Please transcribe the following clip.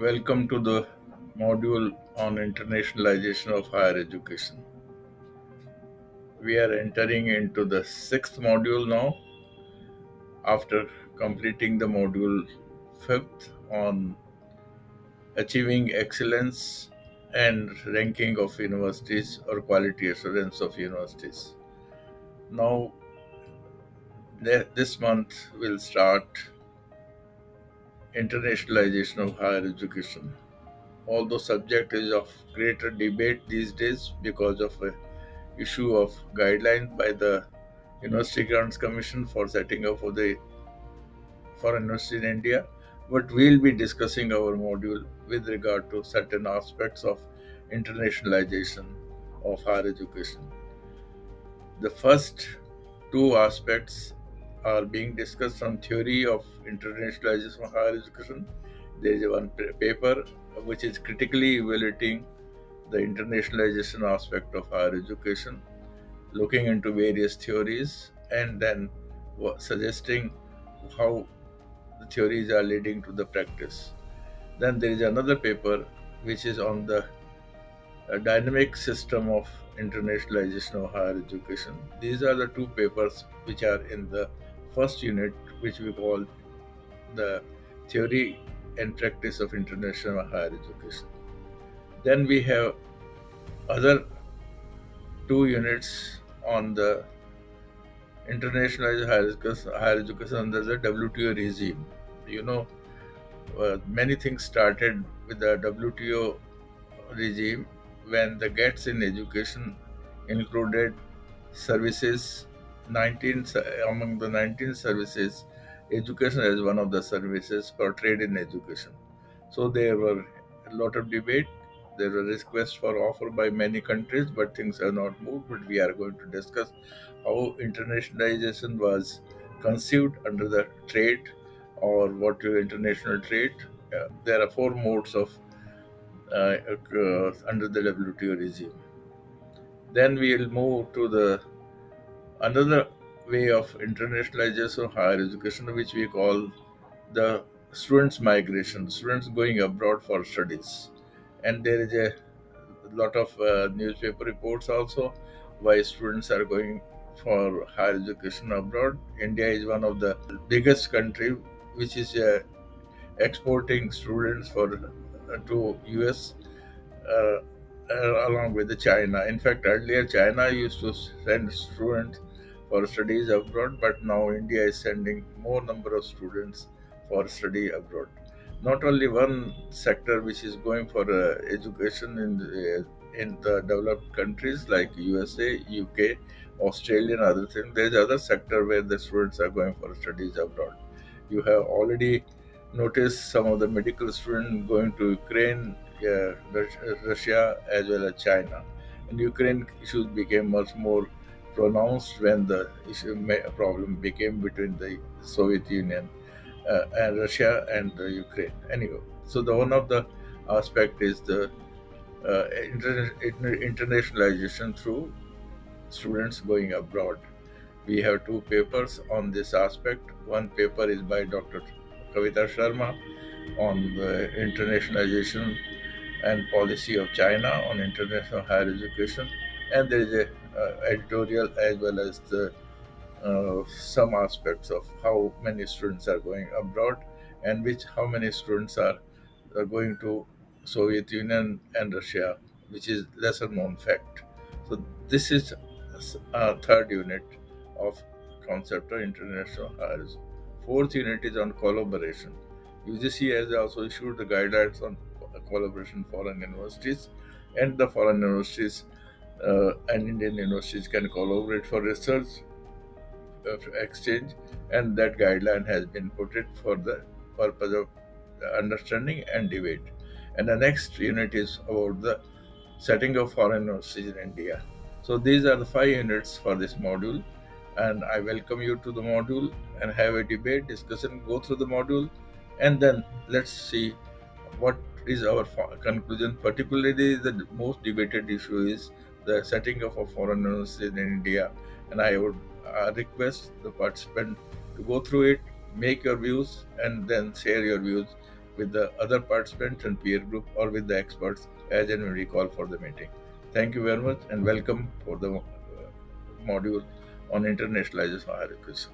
Welcome to the module on internationalization of higher education. We are entering into the sixth module now after completing the module fifth on achieving excellence and ranking of universities or quality assurance of universities. Now, this month we'll start internationalization of higher education. Although subject is of greater debate these days because of a issue of guidelines by the University Grants Commission for setting up of the foreign university in India, but we'll be discussing our module with regard to certain aspects of internationalization of higher education. The first two aspects are being discussed on theory of internationalization of higher education. There is one paper which is critically evaluating the internationalization aspect of higher education, looking into various theories and then suggesting how the theories are leading to the practice. Then there is another paper which is on the dynamic system of internationalization of higher education. These are the two papers which are in the first unit, which we call the theory and practice of international higher education. Then we have other two units on the internationalized higher education under the WTO regime. You know, many things started with the WTO regime when the gates in education included services. 19 among the 19 services, education is one of the services for trade in education. So there were a lot of debate. There were requests for offer by many countries, but things have not moved. But we are going to discuss how internationalization was conceived under the trade or what is international trade. There are four modes of under the WTO regime. Then we will move to the another way of internationalization of higher education, which we call the students' migration, students going abroad for studies. And there is a lot of newspaper reports also why students are going for higher education abroad. India is one of the biggest country which is exporting students for to US uh, along with the China. In fact, earlier China used to send students for studies abroad, but now India is sending more number of students for study abroad. Not only one sector which is going for education in the developed countries like USA, UK, Australia, and other things. There is other sector where the students are going for studies abroad. You have already noticed some of the medical students going to Ukraine, Russia, as well as China. And Ukraine issues became much more pronounced when the problem became between the Soviet Union and Russia and Ukraine. Anyway, so the one of the aspect is the internationalization through students going abroad. We have two papers on this aspect. One paper is by Dr. Kavita Sharma on the internationalization and policy of China on international higher education, and there is a editorial as well as the some aspects of how many students are going abroad and which how many students are going to Soviet Union and Russia, which is lesser known fact. So this is a third unit of concept of international higher education. Fourth unit is on collaboration. UGC has also issued the guidelines on collaboration foreign universities, and the foreign universities and Indian universities can collaborate for research exchange, and that guideline has been put it for the purpose of understanding and debate. And the next unit is about the setting of foreign universities in India. So these are the five units for this module, and I welcome you to the module and have a debate, discussion, go through the module, and then let's see what is our conclusion. Particularly, the most debated issue is the setting of a foreign university in India, and I would request the participant to go through it, make your views, and then share your views with the other participants and peer group or with the experts as and when we call for the meeting. Thank you very much and welcome for the module on internationalization of higher education.